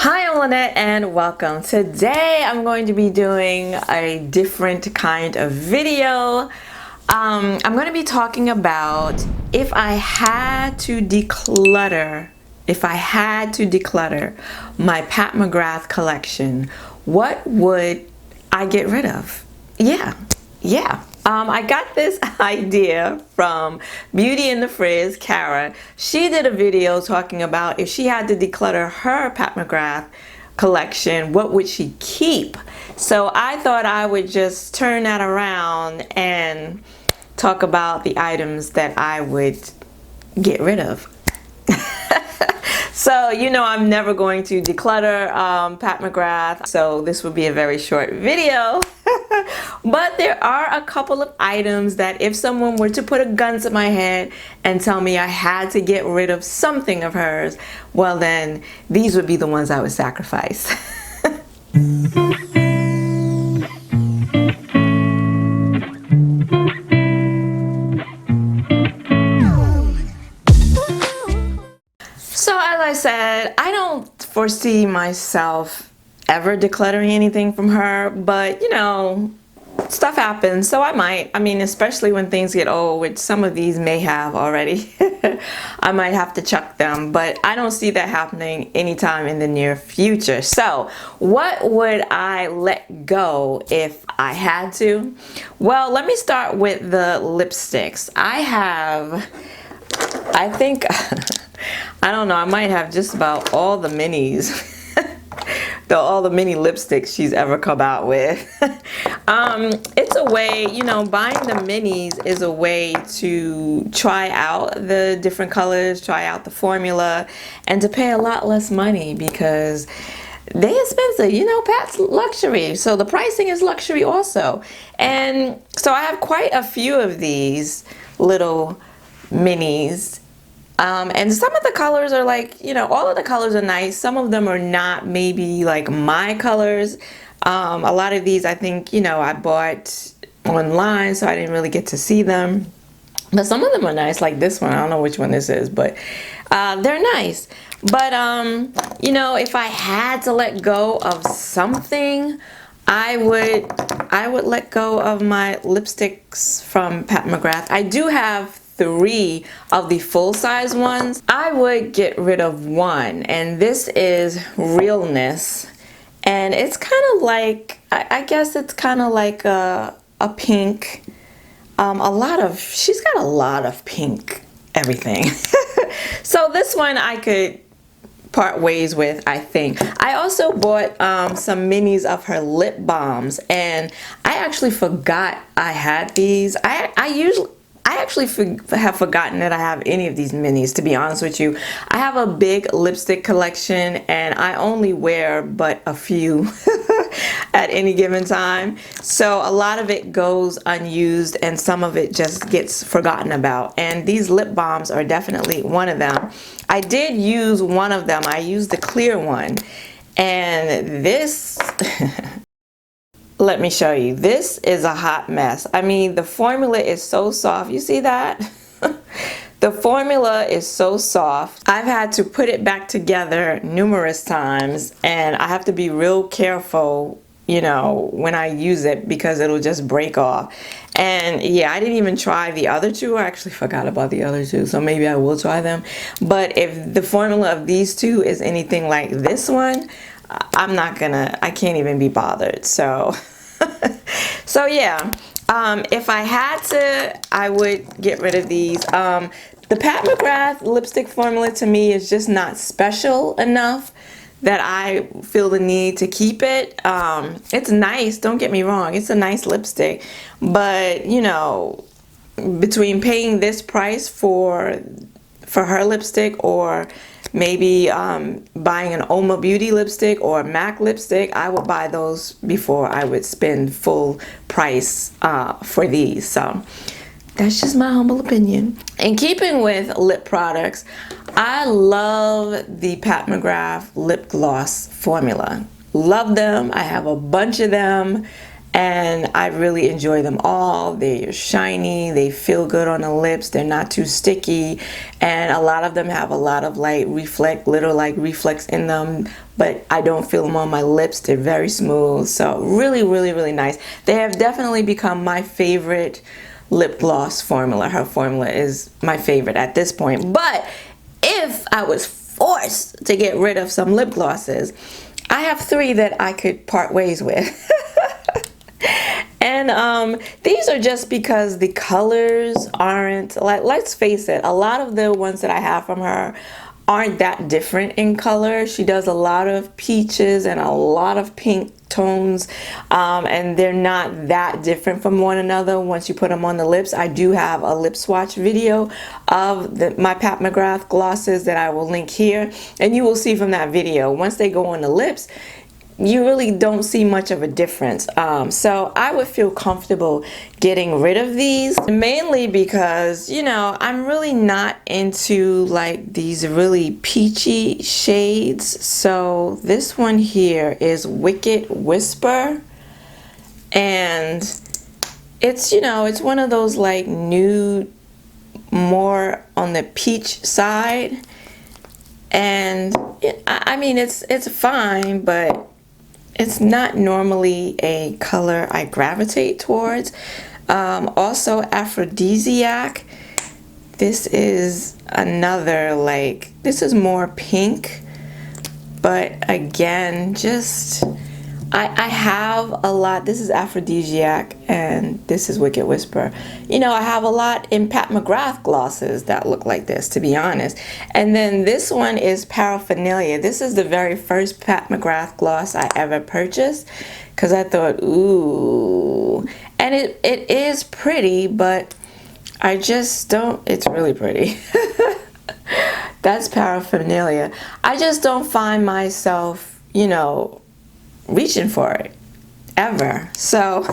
Hi, I'm Lynette and welcome. Today I'm going to be doing a different kind of video. I'm going to be talking about if I had to declutter my Pat McGrath collection, what would I get rid of? Yeah. I got this idea from Beauty in the Frizz, Cara. She did a video talking about if she had to declutter her Pat McGrath collection, what would she keep? So I thought I would just turn that around and talk about the items that I would get rid of. So, you know, I'm never going to declutter Pat McGrath, so this will be a very short video. But there are a couple of items that if someone were to put a gun to my head and tell me I had to get rid of something of hers, well then, these would be the ones I would sacrifice. So as I said, I don't foresee myself ever decluttering anything from her, but you know, stuff happens, so I might. I mean, especially when things get old, which some of these may have already. I might have to chuck them, but I don't see that happening anytime in the near future. So what would I let go if I had to? Well, let me start with the lipsticks. I think I don't know, I might have just about all the minis. All the mini lipsticks she's ever come out with. It's a way, you know, buying the minis is a way to try out the different colors, try out the formula, and to pay a lot less money because they're expensive. You know, Pat's luxury, so the pricing is luxury also. And so I have quite a few of these little minis. And some of the colors are like, you know, all of the colors are nice. Some of them are not maybe like my colors. A lot of these I think, you know, I bought online, so I didn't really get to see them. But some of them are nice, like this one. I don't know which one this is, but they're nice. But, you know, if I had to let go of something, I would let go of my lipsticks from Pat McGrath. I do have 3 of the full-size ones. I would get rid of one, and this is Realness, and it's kind of like, I guess it's kind of like a pink. She's got a lot of pink everything. So this one I could part ways with, I think. I also bought some minis of her lip balms, and I actually forgot I had these. I actually have forgotten that I have any of these minis, to be honest with you. I have a big lipstick collection and I only wear but a few at any given time. So a lot of it goes unused and some of it just gets forgotten about. And these lip balms are definitely one of them. I did use one of them. I used the clear one. And this... Let me show you. This is a hot mess. I mean, the formula is so soft. You see that? The formula is so soft. I've had to put it back together numerous times, and I have to be real careful, you know, when I use it because it'll just break off. And yeah, I didn't even try the other 2. I actually forgot about the other 2, so maybe I will try them. But if the formula of these 2 is anything like this one, I can't even be bothered. So so yeah, if I had to, I would get rid of these. The Pat McGrath lipstick formula to me is just not special enough that I feel the need to keep it. It's nice, don't get me wrong, it's a nice lipstick, but you know, between paying this price for her lipstick or maybe buying an Oma Beauty lipstick or a MAC lipstick, I would buy those before I would spend full price for these. So that's just my humble opinion. In keeping with lip products, I love the Pat McGrath lip gloss formula. Love them. I have a bunch of them. and I really enjoy them all. They're shiny, they feel good on the lips, they're not too sticky, and a lot of them have a lot of like glitter like reflex in them, but I don't feel them on my lips. They're very smooth, so really, really, really nice. They have definitely become my favorite lip gloss formula. Her formula is my favorite at this point. But if I was forced to get rid of some lip glosses, I have 3 that I could part ways with. And these are just because the colors aren't, like, let's face it, a lot of the ones that I have from her aren't that different in color. She does a lot of peaches and a lot of pink tones, and they're not that different from one another once you put them on the lips. I do have a lip swatch video of my Pat McGrath glosses that I will link here, and you will see from that video, once they go on the lips, you really don't see much of a difference. So I would feel comfortable getting rid of these, mainly because, you know, I'm really not into like these really peachy shades. So this one here is Wicked Whisper, and it's, you know, it's one of those like nude, more on the peach side, and I mean it's fine, but it's not normally a color I gravitate towards. Also Aphrodisiac. This is another, like, this is more pink, but again, just I have a lot. This is Aphrodisiac and this is Wicked Whisper. You know, I have a lot in Pat McGrath glosses that look like this, to be honest. And then this one is Paraphernalia. This is the very first Pat McGrath gloss I ever purchased because I thought, ooh. And it is pretty, but I just don't, it's really pretty. That's Paraphernalia. I just don't find myself, you know, reaching for it ever. So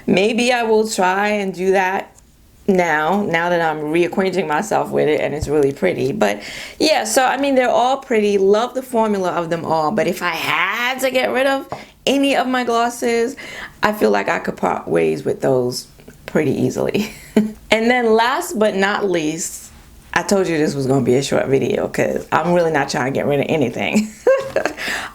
maybe I will try and do that now that I'm reacquainting myself with it and it's really pretty. But yeah, so I mean, they're all pretty. Love the formula of them all, but if I had to get rid of any of my glosses, I feel like I could part ways with those pretty easily. And then last but not least, I told you this was going to be a short video because I'm really not trying to get rid of anything.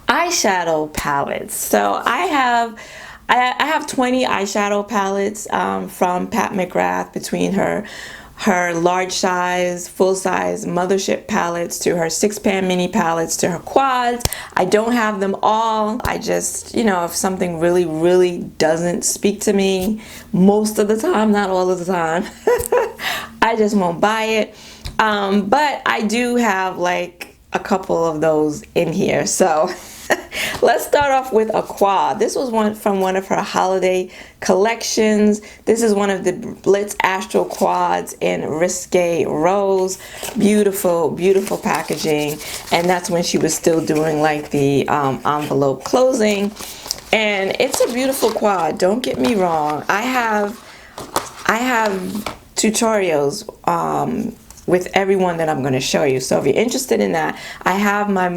Eyeshadow palettes. So I have 20 eyeshadow palettes from Pat McGrath, between her large size, full size mothership palettes to her 6-pan mini palettes to her quads. I don't have them all. I just, you know, if something really, really doesn't speak to me most of the time, not all of the time, I just won't buy it. But I do have like a couple of those in here. So let's start off with a quad. This was one from one of her holiday collections. This is one of the Blitz Astral quads in Risque Rose. Beautiful, beautiful packaging. And that's when she was still doing like the envelope closing. And it's a beautiful quad. Don't get me wrong. I have tutorials with everyone that I'm going to show you. So if you're interested in that, I have my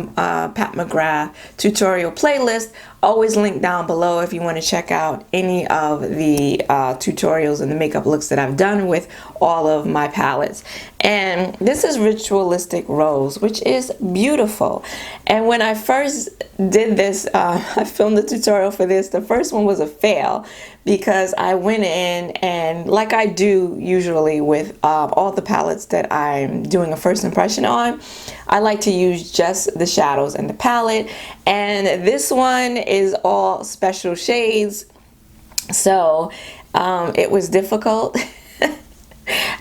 Pat McGrath tutorial playlist, always linked down below if you want to check out any of the tutorials and the makeup looks that I've done with all of my palettes. And this is Ritualistic Rose, which is beautiful. And when I first did this, I filmed the tutorial for this. The first one was a fail because I went in and, like I do usually with all the palettes that I'm doing a first impression on, I like to use just the shadows and the palette. And this one is all special shades, so it was difficult.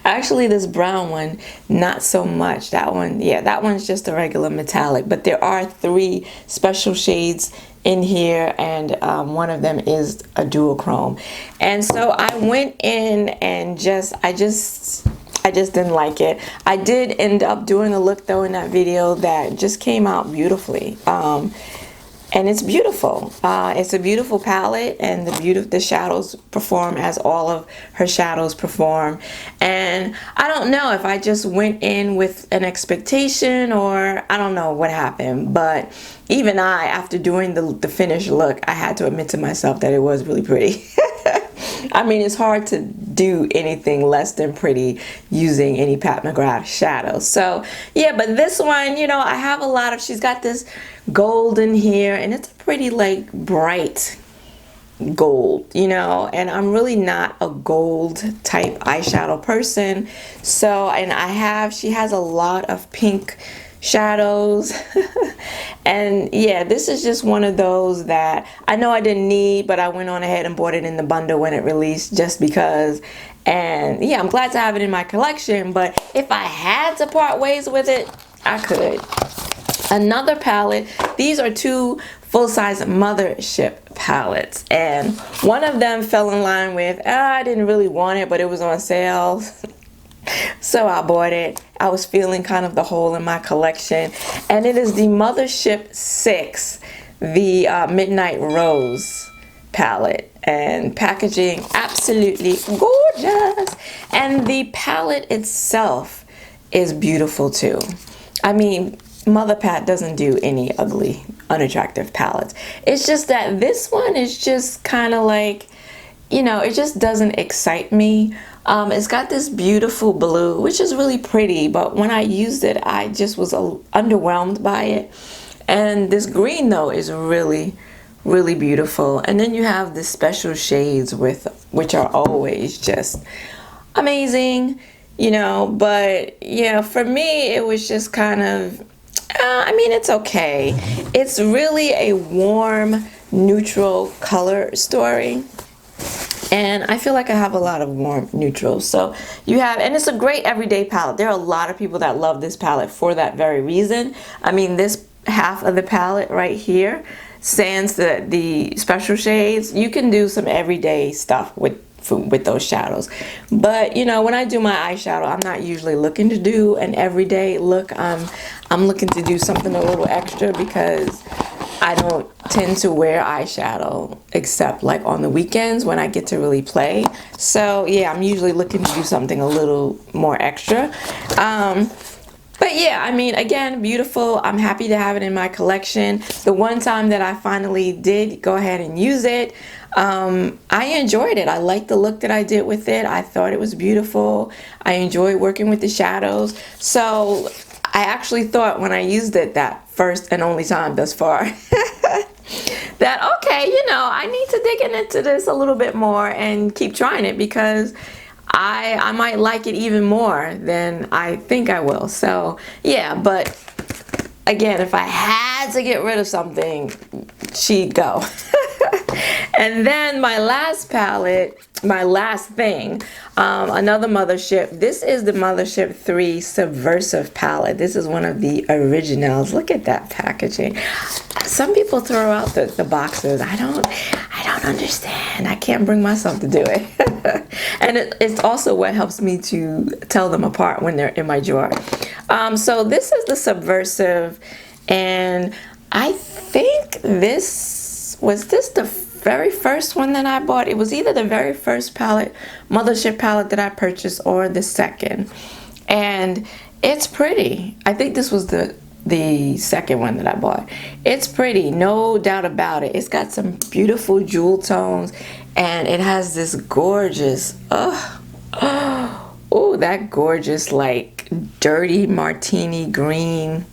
Actually, this brown one, not so much. That one, yeah, that one's just a regular metallic, but there are 3 special shades in here, and one of them is a duochrome. And so I went in and I just didn't like it. I did end up doing a look though in that video that just came out beautifully. and it's beautiful. It's a beautiful palette, and the shadows perform as all of her shadows perform. And I don't know if I just went in with an expectation, or I don't know what happened, but even after doing the finished look, I had to admit to myself that it was really pretty. I mean, it's hard to do anything less than pretty using any Pat McGrath shadow. So yeah, but this one, you know, I have a lot of, she's got this golden here, and it's a pretty like bright gold, you know, and I'm really not a gold type eyeshadow person. So, and she has a lot of pink shadows. And yeah, this is just one of those that I know I didn't need, but I went on ahead and bought it in the bundle when it released just because. And yeah, I'm glad to have it in my collection, but if I had to part ways with it, I could. Another palette, these are two full-size Mothership palettes, and one of them fell in line with, I didn't really want it, but it was on sale. So I bought it. I was feeling kind of the hole in my collection, and it is the Mothership 6, the Midnight Rose palette, and packaging absolutely gorgeous, and the palette itself is beautiful too. I mean, Mother Pat doesn't do any ugly, unattractive palettes. It's just that this one is just kind of like, you know, it just doesn't excite me. It's got this beautiful blue, which is really pretty, but when I used it, I just was underwhelmed by it. And this green, though, is really, really beautiful. And then you have the special shades which are always just amazing, you know. But yeah, for me, it was just kind of, I mean, it's okay. It's really a warm, neutral color story. And I feel like I have a lot of warm neutrals. So you have, and it's a great everyday palette. There are a lot of people that love this palette for that very reason. I mean, this half of the palette right here, sans the special shades, you can do some everyday stuff with those shadows. But you know, when I do my eyeshadow, I'm not usually looking to do an everyday look. I'm looking to do something a little extra because I don't tend to wear eyeshadow except like on the weekends when I get to really play. So yeah, I'm usually looking to do something a little more extra. But yeah, I mean, again, beautiful. I'm happy to have it in my collection. The one time that I finally did go ahead and use it, I enjoyed it. I liked the look that I did with it. I thought it was beautiful. I enjoyed working with the shadows. So I actually thought when I used it that first and only time thus far that, okay, you know, I need to dig into this a little bit more and keep trying it, because I might like it even more than I think I will. So yeah, but again, if I had to get rid of something, she'd go. And then my last palette, my last thing, another Mothership. This is the Mothership 3 Subversive palette. This is one of the originals. Look at that packaging. Some people throw out the boxes. I don't understand. I can't bring myself to do it. And it's also what helps me to tell them apart when they're in my drawer. So this is the Subversive, and I think this was the very first one that I bought. It was either the very first palette, Mothership palette that I purchased, or the second. And it's pretty. I think this was the second one that I bought. It's pretty, no doubt about it. It's got some beautiful jewel tones, and it has this gorgeous, that gorgeous like dirty martini green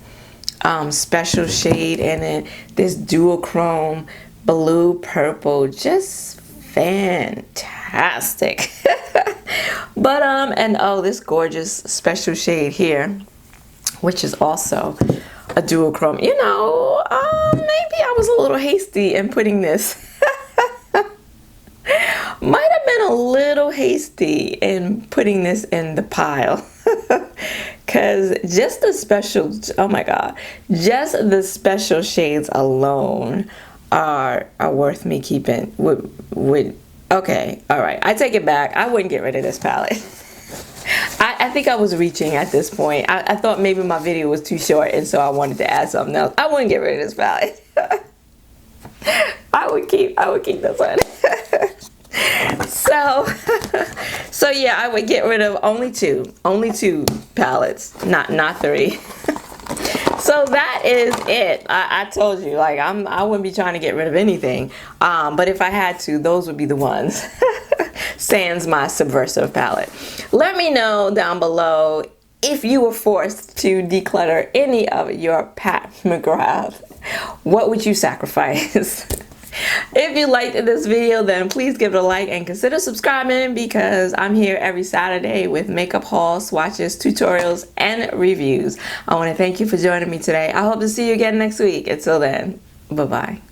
special shade in it. This duochrome blue purple, just fantastic. But and this gorgeous special shade here, which is also a duochrome. You know, maybe I was a little hasty in putting this. Might have been a little hasty in putting this in the pile. Because just the special, oh my god, just the special shades alone are worth me keeping. Okay, all right, I take it back. I wouldn't get rid of this palette. I think I was reaching at this point. I thought maybe my video was too short, and so I wanted to add something else. I wouldn't get rid of this palette. I would keep this one. So yeah, I would get rid of only two palettes, not three. So that is it. I told you, like, I wouldn't be trying to get rid of anything, but if I had to, those would be the ones. Sans my Subversive palette. Let me know down below if you were forced to declutter any of your Pat McGrath. What would you sacrifice? If you liked this video, then please give it a like and consider subscribing, because I'm here every Saturday with makeup hauls, swatches, tutorials, and reviews. I want to thank you for joining me today. I hope to see you again next week. Until then, bye-bye.